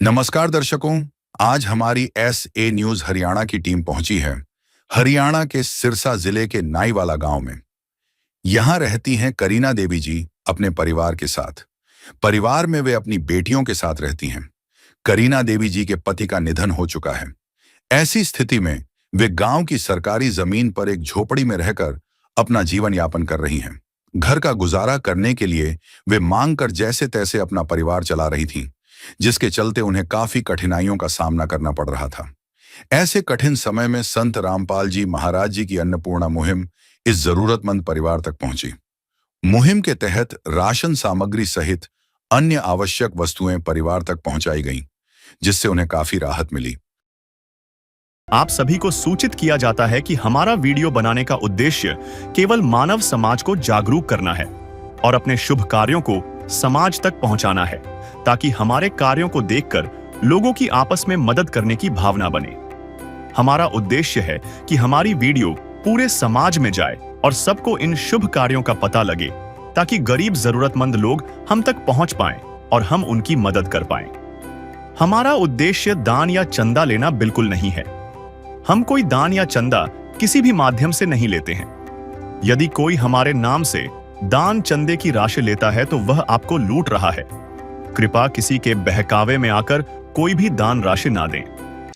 नमस्कार दर्शकों, आज हमारी एस न्यूज हरियाणा की टीम पहुंची है हरियाणा के सिरसा जिले के नाईवाला गांव में। यहां रहती हैं करीना देवी जी अपने परिवार के साथ। परिवार में वे अपनी बेटियों के साथ रहती हैं। करीना देवी जी के पति का निधन हो चुका है। ऐसी स्थिति में वे गांव की सरकारी जमीन पर एक झोपड़ी में रहकर अपना जीवन यापन कर रही हैं। घर का गुजारा करने के लिए वे मांग कर जैसे तैसे अपना परिवार चला रही थीं, जिसके चलते उन्हें काफी कठिनाइयों का सामना करना पड़ रहा था। ऐसे कठिन समय में संत रामपाल जी महाराज जी की अन्नपूर्णा मुहिम इस जरूरतमंद परिवार तक पहुंची। मुहिम के तहत राशन सामग्री सहित अन्य आवश्यक वस्तुएं परिवार तक पहुंचाई गईं, जिससे उन्हें काफी राहत मिली। आप सभी को सूचित किया जाता है कि हमारा वीडियो बनाने का उद्देश्य केवल मानव समाज को जागरूक करना है और अपने शुभ कार्यों को समाज तक पहुंचाना है, ताकि हमारे कार्यों को देखकर लोगों की आपस में मदद करने की भावना बने। हमारा उद्देश्य है कि हमारी वीडियो पूरे समाज में जाए और सबको इन शुभ कार्यों का पता लगे, ताकि गरीब जरूरतमंद लोग हम तक पहुंच पाएं और हम उनकी मदद कर पाएं। हमारा उद्देश्य दान या चंदा लेना बिल्कुल नहीं है। हम कोई दान या चंदा किसी भी माध्यम से नहीं लेते हैं। यदि कोई हमारे नाम से दान चंदे की राशि लेता है तो वह आपको लूट रहा है। कृपया किसी के बहकावे में आकर कोई भी दान राशि ना दें।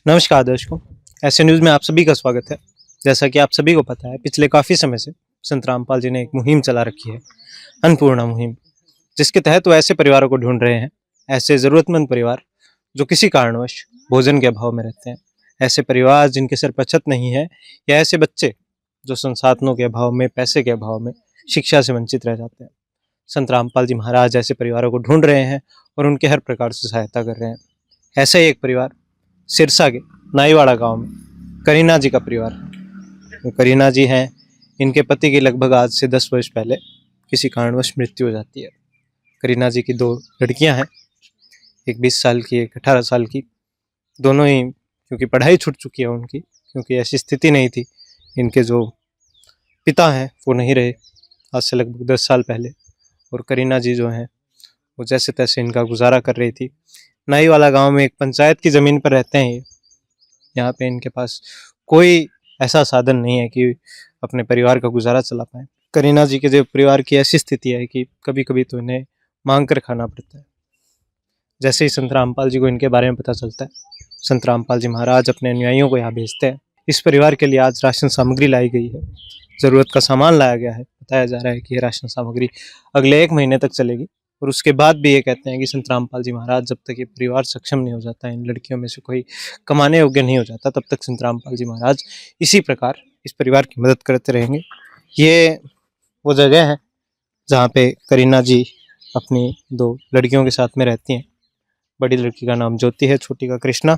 नमस्कार दर्शकों, ऐसे न्यूज़ में आप सभी का स्वागत है। जैसा कि आप सभी को पता है, पिछले काफ़ी समय से संत रामपाल जी ने एक मुहिम चला रखी है, अन्नपूर्णा मुहिम, जिसके तहत वो ऐसे परिवारों को ढूंढ रहे हैं, ऐसे ज़रूरतमंद परिवार जो किसी कारणवश भोजन के अभाव में रहते हैं, ऐसे परिवार जिनके सिर पर छत नहीं है, या ऐसे बच्चे जो संसाधनों के अभाव में, पैसे के अभाव में शिक्षा से वंचित रह जाते हैं। संत रामपाल जी महाराज ऐसे परिवारों को ढूंढ रहे हैं और उनके हर प्रकार से सहायता कर रहे हैं। ऐसा ही एक परिवार सिरसा के नाईवाड़ा गांव में करीना जी का परिवार है। तो करीना जी हैं, इनके पति की लगभग आज से 10 वर्ष पहले किसी कारणवश मृत्यु हो जाती है। करीना जी की 2 लड़कियां हैं, एक 20 साल की, एक 18 साल की। दोनों ही क्योंकि पढ़ाई छूट चुकी है उनकी, क्योंकि ऐसी स्थिति नहीं थी, इनके जो पिता हैं वो नहीं रहे आज से लगभग 10 साल पहले, और करीना जी जो हैं वो जैसे तैसे इनका गुजारा कर रही थी। नाईवाला गांव में एक पंचायत की ज़मीन पर रहते हैं ये। यहाँ पे इनके पास कोई ऐसा साधन नहीं है कि अपने परिवार का गुजारा चला पाए। करीना जी के जो परिवार की ऐसी स्थिति है कि कभी कभी तो इन्हें मांग कर खाना पड़ता है। जैसे ही संत रामपाल जी को इनके बारे में पता चलता है, संत रामपाल जी महाराज अपने अनुयायियों को यहाँ भेजते हैं। इस परिवार के लिए आज राशन सामग्री लाई गई है, ज़रूरत का सामान लाया गया है। बताया जा रहा है कि ये राशन सामग्री अगले 1 महीने तक चलेगी, और उसके बाद भी ये कहते हैं कि संत रामपाल जी महाराज जब तक ये परिवार सक्षम नहीं हो जाता, इन लड़कियों में से कोई कमाने योग्य नहीं हो जाता, तब तक संत रामपाल जी महाराज इसी प्रकार इस परिवार की मदद करते रहेंगे। ये वो जगह है जहाँ पे करीना जी अपनी 2 लड़कियों के साथ में रहती हैं। बड़ी लड़की का नाम ज्योति है, छोटी का कृष्णा।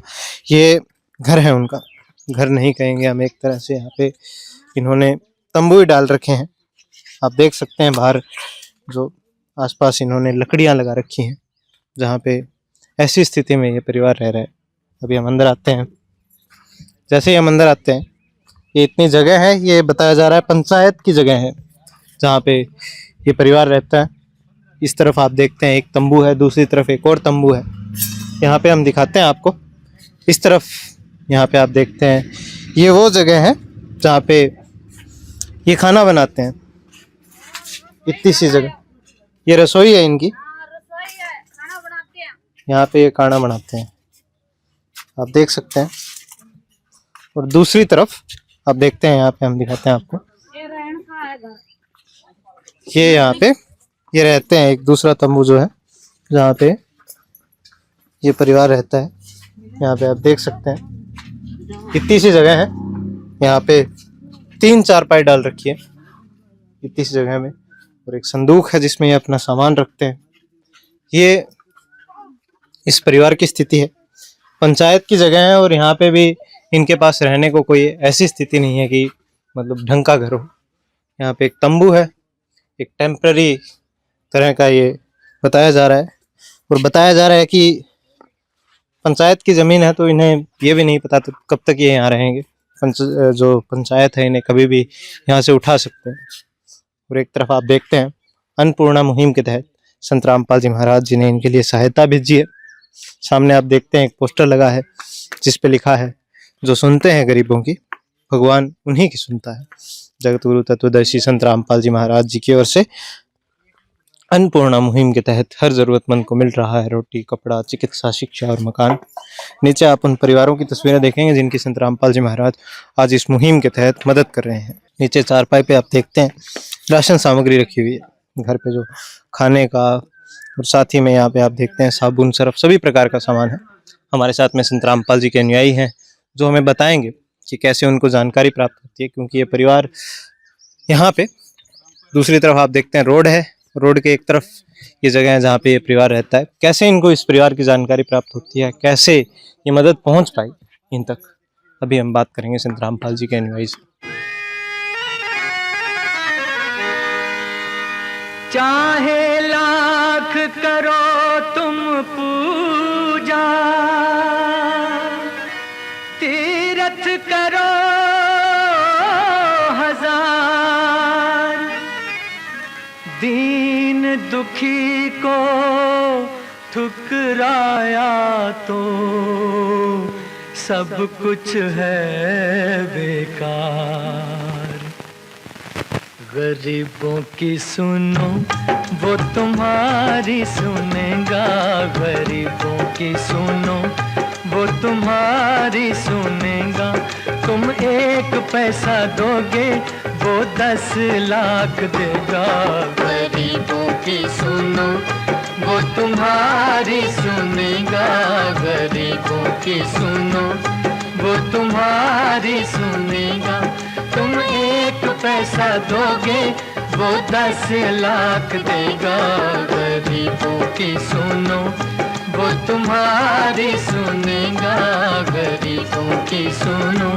ये घर है उनका, घर नहीं कहेंगे हम, एक तरह से यहाँ पे इन्होंने तंबू ही डाल रखे हैं। आप देख सकते हैं बाहर जो आसपास इन्होंने लकड़ियाँ लगा रखी हैं, जहाँ पे ऐसी स्थिति में ये परिवार रह रहा है। अभी हम अंदर आते हैं। जैसे ही हम अंदर आते हैं, ये इतनी जगह है, ये बताया जा रहा है पंचायत की जगह है जहाँ पे ये परिवार रहता है। इस तरफ आप देखते हैं एक तंबू है, दूसरी तरफ एक और तंबू है। यहाँ पे हम दिखाते हैं आपको। इस तरफ यहाँ पे आप देखते हैं, ये वो जगह है जहाँ पे ये खाना बनाते हैं। इतनी सी जगह, ये रसोई है इनकी, यहाँ पे ये खाना बनाते हैं, आप देख सकते हैं। और दूसरी तरफ आप देखते हैं, यहाँ पे हम दिखाते हैं आपको, ये यहाँ पे ये रहते हैं। एक दूसरा तंबू जो है जहाँ पे ये परिवार रहता है, यहाँ पे आप देख सकते हैं। इतनी सी जगह है, यहाँ पे 3 चारपाई डाल रखी है इतनी सी जगह में, और एक संदूक है जिसमें ये अपना सामान रखते हैं। ये इस परिवार की स्थिति है, पंचायत की जगह है, और यहाँ पे भी इनके पास रहने को कोई ऐसी स्थिति नहीं है कि मतलब ढंग का घर हो। यहाँ पे एक तंबू है, एक टेम्पररी तरह का ये बताया जा रहा है। और बताया जा रहा है कि पंचायत की ज़मीन है, तो इन्हें ये भी नहीं पता तो कब तक ये यहाँ रहेंगे। जो पंचायत है इन्हें कभी भी यहाँ से उठा सकते हैं। और एक तरफ आप देखते हैं अन्नपूर्णा मुहिम के तहत संत रामपाल जी महाराज जी ने इनके लिए सहायता भेजी है। सामने आप देखते हैं एक पोस्टर लगा है जिस पे लिखा है, जो सुनते हैं गरीबों की, भगवान उन्हीं की सुनता है। जगत गुरु तत्वदर्शी संत रामपाल जी महाराज जी की ओर से अन्नपूर्णा मुहिम के तहत हर जरूरतमंद को मिल रहा है रोटी, कपड़ा, चिकित्सा, शिक्षा और मकान। नीचे आप उन परिवारों की तस्वीरें देखेंगे जिनकी संत रामपाल जी महाराज आज इस मुहिम के तहत मदद कर रहे हैं। नीचे चारपाई पे आप देखते हैं राशन सामग्री रखी हुई है घर पे, जो खाने का, और साथ ही में यहाँ पे आप देखते हैं साबुन, सर्फ, सभी प्रकार का सामान है। हमारे साथ में संत रामपाल जी के अनुयायी हैं जो हमें बताएंगे कि कैसे उनको जानकारी प्राप्त होती है, क्योंकि ये परिवार यहाँ पे, दूसरी तरफ आप देखते हैं रोड है, रोड के एक तरफ ये जगह है जहाँ पे ये परिवार रहता है। कैसे इनको इस परिवार की जानकारी प्राप्त होती है, कैसे ये मदद पहुँच पाई इन तक, अभी हम बात करेंगे संत रामपाल जी के अनुयायी से। चाहे लाख करो तुम पूजा, तीरथ करो हजार, दीन दुखी को ठुकराया तो सब कुछ है बेकार। गरीबों की सुनो वो तुम्हारी सुनेगा, गरीबों की सुनो वो तुम्हारी सुनेगा। तुम 1 पैसा दोगे वो 10 लाख देगा। गरीबों की सुनो वो तुम्हारी सुनेगा, गरीबों की सुनो वो तुम्हारी सुनेगा। तुम 1 पैसा दोगे वो 10 लाख देगा। गरीबों की सुनो वो तुम्हारी सुनेगा, गरीबों की सुनो।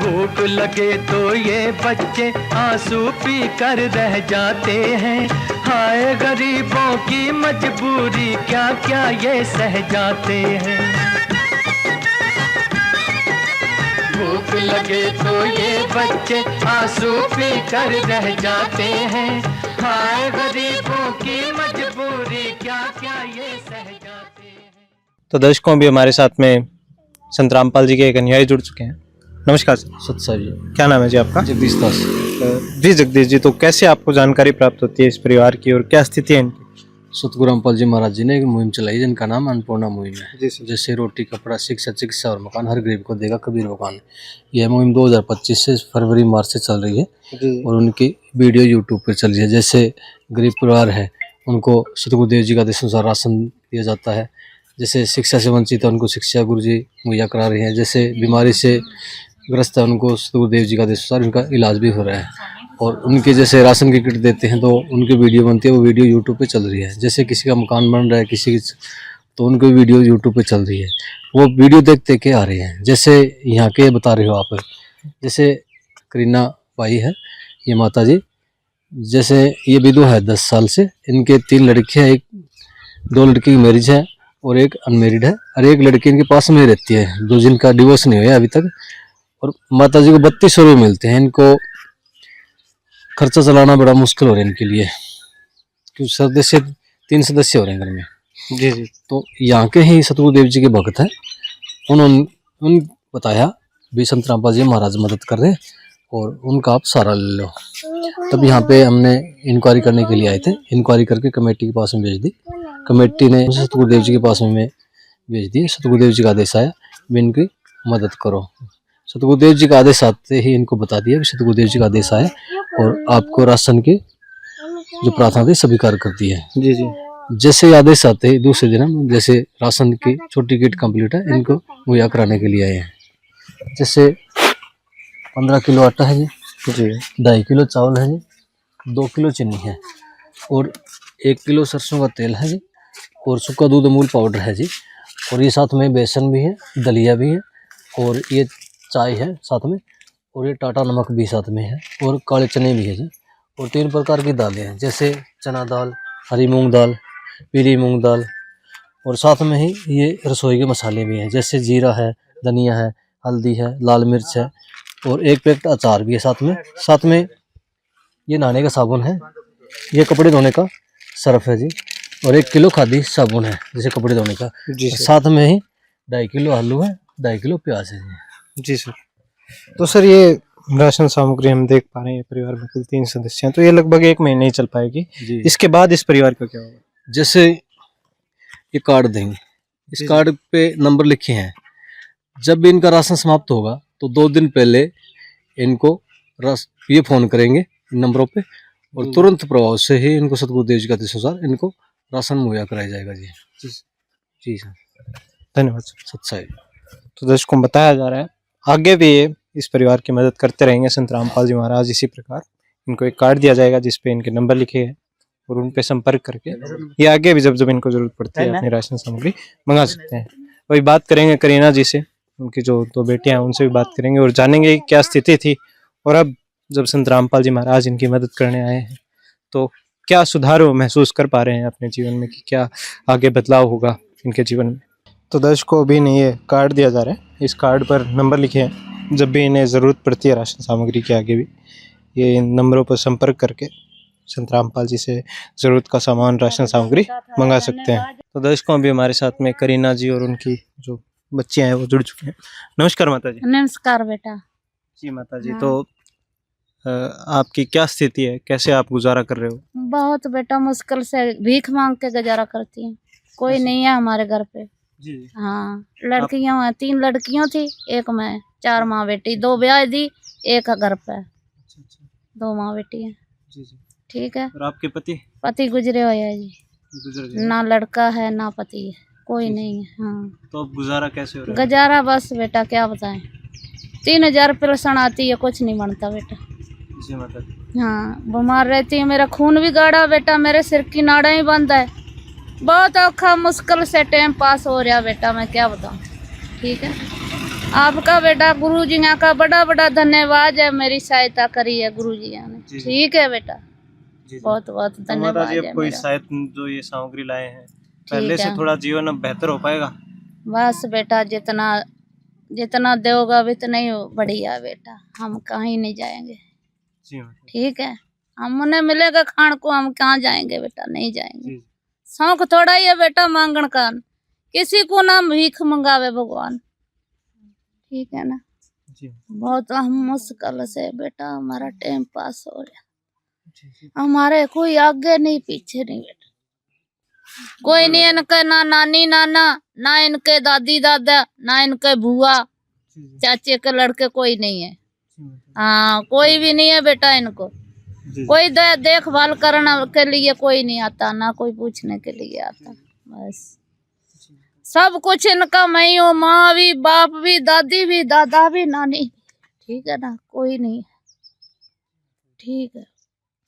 भूख लगे तो ये बच्चे आंसू पी कर रह जाते हैं। हाय गरीबों की मजबूरी, क्या क्या ये सह जाते हैं। भूख लगे तो ये बच्चे आंसू पी कर रह जाते हैं। हाय गरीबों की मजबूरी, क्या क्या ये सह जाते हैं। तो दर्शकों, भी हमारे साथ में संत रामपाल जी के एक अनुयायी जुड़ चुके हैं। नमस्कार सर। सत्साई जी। क्या नाम है जी आपका? जगदीश दास। जी जगदीश जी, तो कैसे आपको जानकारी प्राप्त होती है इस परिवार की और क्या स्थिति है इनकी? सतगुरु रामपाल जी महाराज जी ने एक मुहिम चलाई जिनका नाम अन्नपूर्णा मुहिम है। जी सर। जैसे रोटी, कपड़ा, शिक्षा, चिकित्सा और मकान हर गरीब को देगा कबीर मकान। यह मुहिम 2025 से फरवरी मार्च से चल रही है जी। और उनकी वीडियो यूट्यूब पर चल रही है। जैसे गरीब परिवार है उनको सतगुरुदेव जी का आदेश अनुसार राशन दिया जाता है। जैसे शिक्षा से वंचित है उनको शिक्षा गुरु जी मुहैया करा रहे हैं। जैसे बीमारी से ग्रस्त है उनको सतगुरुदेव जी का आदेश अनुसार उनका इलाज भी हो रहा है। और उनके जैसे राशन की किट देते हैं तो उनकी वीडियो बनती है, वो वीडियो यूट्यूब पे चल रही है। जैसे किसी का मकान बन रहा है किसी की, तो उनकी वीडियो यूट्यूब पे चल रही है, वो वीडियो देख देख के आ रहे हैं। जैसे यहाँ के बता रहे हो आप, जैसे करीना बाई है ये माता जी, जैसे ये विधवा है 10 साल से। इनके 3 लड़के हैं, 2 लड़की की मैरिज है और एक अनमेरिड है, और एक लड़की इनके पास में रहती है जो जिनका डिवोर्स नहीं हुआ अभी तक। और माता जी को 3200 रुपये मिलते हैं। इनको खर्चा चलाना बड़ा मुश्किल हो रहा है इनके लिए, क्योंकि सदस्य 3 सदस्य हो रहे हैं घर में। जी जी। तो यहाँ के ही सतगुरुदेव जी के भक्त हैं, उन्होंने बताया भी संत रामपाल जी महाराज मदद कर रहे और उनका आप सहारा ले लो। तब यहाँ पे हमने इंक्वायरी करने के लिए आए थे। इंक्वायरी करके कमेटी के पास में भेज दी। कमेटी ने सतगुरुदेव जी के पास में भेज दी। सतगुरुदेव जी का आदेश आया भी इनकी मदद करो। सतगुरुदेव जी का आदेश आते ही इनको बता दिया सतगुरुदेव जी का आदेश आया और आपको राशन की जो प्रार्थना थी सभी कार्य करती है। जी जी। जैसे आदेश आते ही दूसरे दिन हम जैसे राशन की छोटी किट कंप्लीट है इनको मुहैया कराने के लिए आए हैं। जैसे 15 किलो आटा है जी, 2.5 किलो चावल है जी, 2 किलो चीनी है और 1 किलो सरसों का तेल है जी, और सूखा दूध अमूल पाउडर है जी, और ये साथ में बेसन भी है, दलिया भी है, और ये चाय है साथ में, और ये टाटा नमक भी साथ में है, और काले चने भी है जी, और 3 प्रकार की दालें हैं जैसे चना दाल, हरी मूंग दाल, पीली मूंग दाल, और साथ में ही ये रसोई के मसाले भी हैं जैसे जीरा है, धनिया है, हल्दी है, लाल मिर्च है, और 1 पैकेट अचार भी है साथ में ये नहाने का साबुन है, ये कपड़े धोने का सर्फ है जी, और 1 किलो खादी साबुन है जैसे कपड़े धोने का। जी और सर। साथ में ही 2.5 किलो आलू है, 2.5 किलो प्याज है जी। जी सर। तो सर ये राशन सामग्री हम देख पा रहे हैं, परिवार में कुल 3 सदस्य हैं, तो ये लगभग 1 महीने ही चल पाएगी। जी इसके बाद इस परिवार का क्या होगा? जैसे ये कार्ड देंगे, इस जी। कार्ड पे नंबर लिखे हैं, जब भी इनका राशन समाप्त होगा तो 2 दिन पहले इनको ये फोन करेंगे इन नंबरों पे और जी। तुरंत प्रभाव से ही इनको सतगुरु देव जी का आदेशानुसार इनको राशन मुहैया कराया जाएगा जी। जी। जी सर, धन्यवाद सर। सच्चाई। तो दर्शकों को बताया जा रहा है आगे भी ये इस परिवार की मदद करते रहेंगे संत रामपाल जी महाराज। इसी प्रकार इनको एक कार्ड दिया जाएगा जिसपे इनके नंबर लिखे हैं और उन पे संपर्क करके ये आगे भी जब जब इनको जरूरत पड़ती है अपनी राशन सामग्री मंगा सकते हैं। वही बात करेंगे करीना जी से, उनकी जो 2 बेटियां हैं उनसे भी बात करेंगे और जानेंगे कि क्या स्थिति थी और अब जब संत रामपाल जी महाराज इनकी मदद करने आए हैं तो क्या सुधार वो महसूस कर पा रहे हैं अपने जीवन में, कि क्या आगे बदलाव होगा इनके जीवन में। तो दर्शकों अभी नहीं ये कार्ड दिया जा रहा है, इस कार्ड पर नंबर लिखे हैं, जब भी इन्हें ज़रूरत पड़ती है राशन सामग्री के आगे भी ये इन नंबरों पर संपर्क करके संत रामपाल जी से ज़रूरत का सामान राशन सामग्री मंगा सकते हैं। तो दर्शकों अभी हमारे साथ में करीना जी और उनकी जो बच्चियां हैं वो जुड़ चुके हैं। नमस्कार माता जी। नमस्कार बेटा। जी माता जी, हाँ। तो आपकी क्या स्थिति है, कैसे आप गुजारा कर रहे हो? बहुत बेटा मुश्किल से भीख मांग के गुजारा करती हैं, कोई नहीं है हमारे घर पे। जी। हाँ, लड़कियां हैं, 3 लड़कियां थी, 1 मैं, 4 माँ बेटी, 2 ब्याह दी, 1 घर पे, अच्छा अच्छा। 2 माँ बेटी हैं। जी जी। ठीक है, और आपके पति पति गुजरे हुए हैं जी, गुजर गए, ना लड़का है ना पति है, कोई नहीं है। हाँ, तो अब गुजारा कैसे हो रहा है? गुजारा बस बेटा क्या बताएं, 3000 पेंशन आती है, कुछ नहीं बनता बेटा। जी माता जी। हाँ, बीमार रहती है, मेरा खून भी गाढ़ा बेटा, मेरे सिर की नाड़ा ही बंद है, बहुत औखा मुश्किल से टाइम पास हो रहा बेटा, मैं क्या बताऊं। ठीक है, आपका बेटा गुरु जी का बड़ा बड़ा धन्यवाद है, मेरी सहायता करी है गुरु जी ने। जी। ठीक है बेटा, जी जी। बहुत बहुत तो माता धन्यवाद जी अब है कोई मेरा। सहायता जो ये सामग्री लाए हैं पहले से है। थोड़ा जीवन अब बेहतर हो पाएगा? बस बेटा जितना जितना दोगा उतना ही बढ़िया बेटा, हम कहीं नहीं जाएंगे। जी माता जी। ठीक है, हम उन्हें मिलेगा खान को, हम कहाँ जाएंगे बेटा, नहीं जाएंगे। जी शौक थोड़ा ही है बेटा मांगण का, किसी को ना भीख मंगावे भगवान। ठीक है ना, जी बहुत हम मुश्किल से बेटा हमारा टाइम पास हो रहा, जी जी। हमारे कोई आगे नहीं पीछे नहीं बेटा, कोई नहीं, इनके ना नानी नाना, ना इनके दादी दादा, ना इनके बुआ जी जी। चाचे के लड़के, कोई नहीं है। जी माता हाँ, कोई भी नहीं है बेटा इनको, जी। जी कोई देखभाल करने के लिए कोई नहीं आता, ना कोई पूछने के लिए आता, बस सब कुछ इनका मैं ही हूँ, माँ भी, बाप भी, दादी भी, दादा भी, नानी भी। ठीक है ना, कोई नहीं। ठीक है,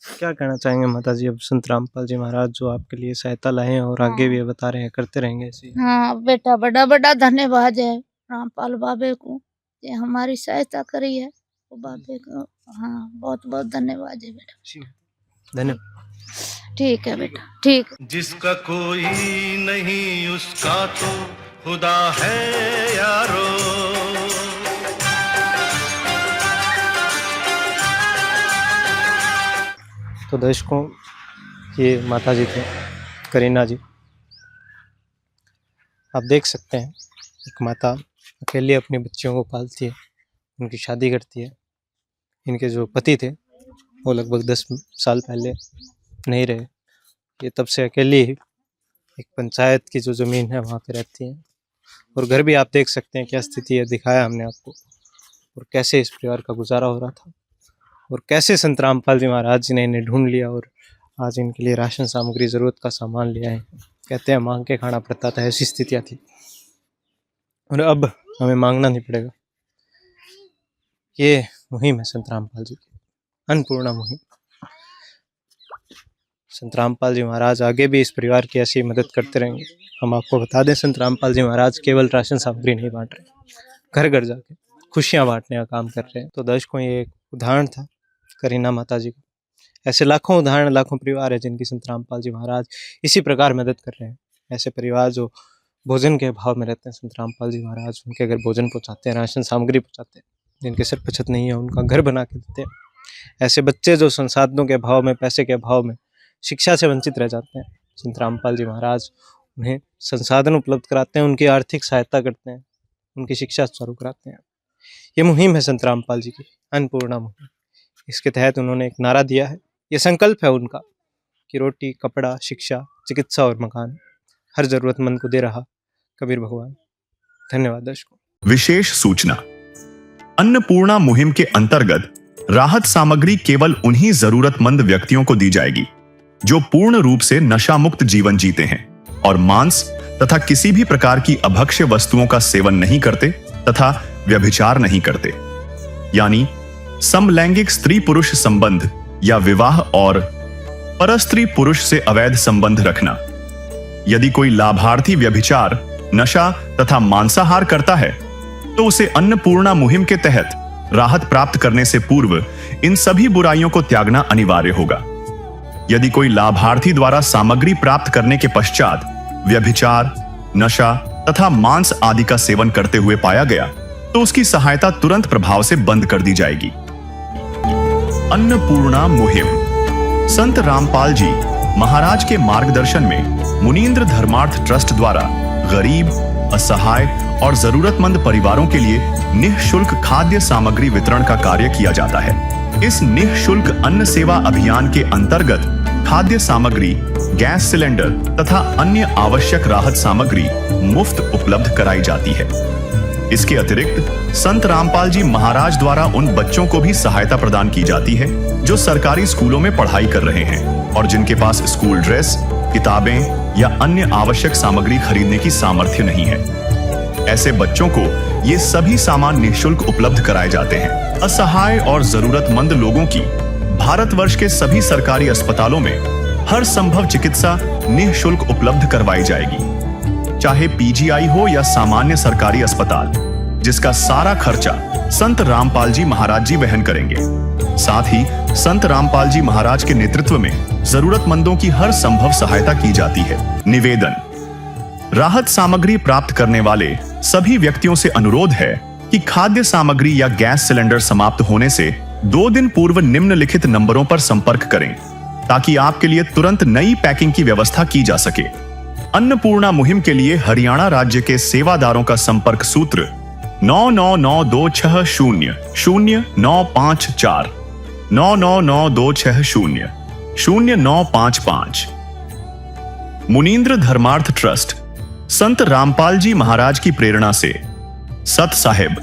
क्या कहना चाहेंगे माता जी अब संत रामपाल जी महाराज जो आपके लिए सहायता लाए हैं और आगे भी ये बता रहे हैं करते रहेंगे ऐसे ही? हाँ बेटा, बड़ा बड़ा धन्यवाद है रामपाल बाबे को, ये हमारी सहायता करी है, वो बाबे को हाँ बहुत बहुत धन्यवाद है बेटा। जी धन्यवाद। ठीक है बेटा, ठीक। जिसका कोई नहीं उसका तो खुदा है यारो। तो दर्शकों ये माता जी थे करीना जी। आप देख सकते हैं एक माता अकेले अपनी बच्चियों को पालती है, उनकी शादी करती है। इनके जो पति थे वो लगभग 10 साल पहले नहीं रहे, ये तब से अकेली ही एक पंचायत की जो ज़मीन है वहाँ पे रहती हैं। और घर भी आप देख सकते हैं क्या स्थिति है, दिखाया हमने आपको, और कैसे इस परिवार का गुजारा हो रहा था और कैसे संत रामपाल जी महाराज जी ने इन्हें ढूंढ लिया और आज इनके लिए राशन सामग्री ज़रूरत का सामान लिया है। कहते हैं मांग के खाना पड़ता था, ऐसी स्थितियाँ थी और अब हमें मांगना नहीं पड़ेगा। ये मुहिम है संत रामपाल जी की, अन्नपूर्णा मुहिम। संत रामपाल जी महाराज आगे भी इस परिवार की ऐसी मदद करते रहेंगे। हम आपको बता दें संत रामपाल जी महाराज केवल राशन सामग्री नहीं बांट रहे, घर घर जाके खुशियाँ बांटने का काम कर रहे हैं। तो दर्शकों ये एक उदाहरण था करीना माता जी का। ऐसे लाखों उदाहरण, लाखों परिवार है जिनकी संत रामपाल जी महाराज इसी प्रकार मदद कर रहे हैं। ऐसे परिवार जो भोजन के अभाव में रहते हैं, संत रामपाल जी महाराज उनके घर भोजन पहुँचाते हैं, राशन सामग्री पहुँचाते हैं। जिनके सिर पर छत नहीं है उनका घर बना के देते हैं। ऐसे बच्चे जो संसाधनों के अभाव में, पैसे के अभाव में शिक्षा से वंचित रह जाते हैं, संत रामपाल जी महाराज उन्हें संसाधन उपलब्ध कराते हैं, उनकी आर्थिक सहायता करते हैं, उनकी शिक्षा चालू कराते हैं। ये मुहिम है संत रामपाल जी की अन्नपूर्णा मुहिम। इसके तहत उन्होंने एक नारा दिया है, ये संकल्प है उनका कि रोटी, कपड़ा, शिक्षा, चिकित्सा और मकान हर जरूरतमंद को दे रहा कबीर भगवान। धन्यवाद दर्शकों। विशेष सूचना, अन्नपूर्णा मुहिम के अंतर्गत राहत सामग्री केवल उन्हीं जरूरतमंद व्यक्तियों को दी जाएगी जो पूर्ण रूप से नशा मुक्त जीवन जीते हैं और मांस तथा किसी भी प्रकार की अभक्ष्य वस्तुओं का सेवन नहीं करते तथा व्यभिचार नहीं करते, यानी समलैंगिक स्त्री पुरुष संबंध या विवाह और परस्त्री पुरुष से अवैध संबंध रखना। यदि कोई लाभार्थी व्यभिचार, नशा तथा मांसाहार करता है तो उसे अन्नपूर्णा मुहिम के तहत राहत प्राप्त करने से पूर्व इन सभी बुराइयों को त्यागना अनिवार्य होगा। यदि कोई लाभार्थी द्वारा सामग्री प्राप्त करने के पश्चात व्यभिचार, नशा तथा मांस आदि का सेवन करते हुए पाया गया तो उसकी सहायता तुरंत प्रभाव से बंद कर दी जाएगी। अन्नपूर्णा मुहिम संत रामपाल जी महाराज के मार्गदर्शन में मुनींद्र धर्मार्थ ट्रस्ट द्वारा गरीब, असहाय और जरूरतमंद परिवारों के लिए निःशुल्क खाद्य सामग्री वितरण का कार्य किया जाता है। इस निःशुल्क अन्न सेवा अभियान के अंतर्गत खाद्य सामग्री, गैस सिलेंडर तथा अन्य आवश्यक राहत सामग्री मुफ्त उपलब्ध कराई जाती है। इसके अतिरिक्त संत रामपाल जी महाराज द्वारा उन बच्चों को भी सहायता प्रदान की जाती है जो सरकारी स्कूलों में पढ़ाई कर रहे हैं और जिनके पास स्कूल ड्रेस, किताबें या अन्य आवश्यक सामग्री खरीदने की सामर्थ्य नहीं है। ऐसे बच्चों को ये सभी सामान निःशुल्क उपलब्ध कराए जाते हैं। असहाय और जरूरतमंद लोगों की भारतवर्ष के सभी सरकारी अस्पतालों में हर संभव चिकित्सा निःशुल्क उपलब्ध करवाई जाएगी, चाहे पीजीआई हो या सामान्य सरकारी अस्पताल, जिसका सारा खर्चा संत रामपाल जी महाराज जी वहन करेंगे। साथ ही संत रामपाल जी महाराज के नेतृत्व में जरूरतमंदों की हर संभव सहायता की जाती है। निवेदन, राहत सामग्री प्राप्त करने वाले सभी व्यक्तियों से अनुरोध है कि खाद्य सामग्री या गैस सिलेंडर समाप्त होने से 2 दिन पूर्व निम्नलिखित नंबरों पर संपर्क करें ताकि आपके लिए तुरंत नई पैकिंग की व्यवस्था की जा सके। अन्नपूर्णा मुहिम के लिए हरियाणा राज्य के सेवादारों का संपर्क सूत्र 9992600954 9992600955। मुनींद्र धर्मार्थ ट्रस्ट संत रामपाल जी महाराज की प्रेरणा से सत साहिब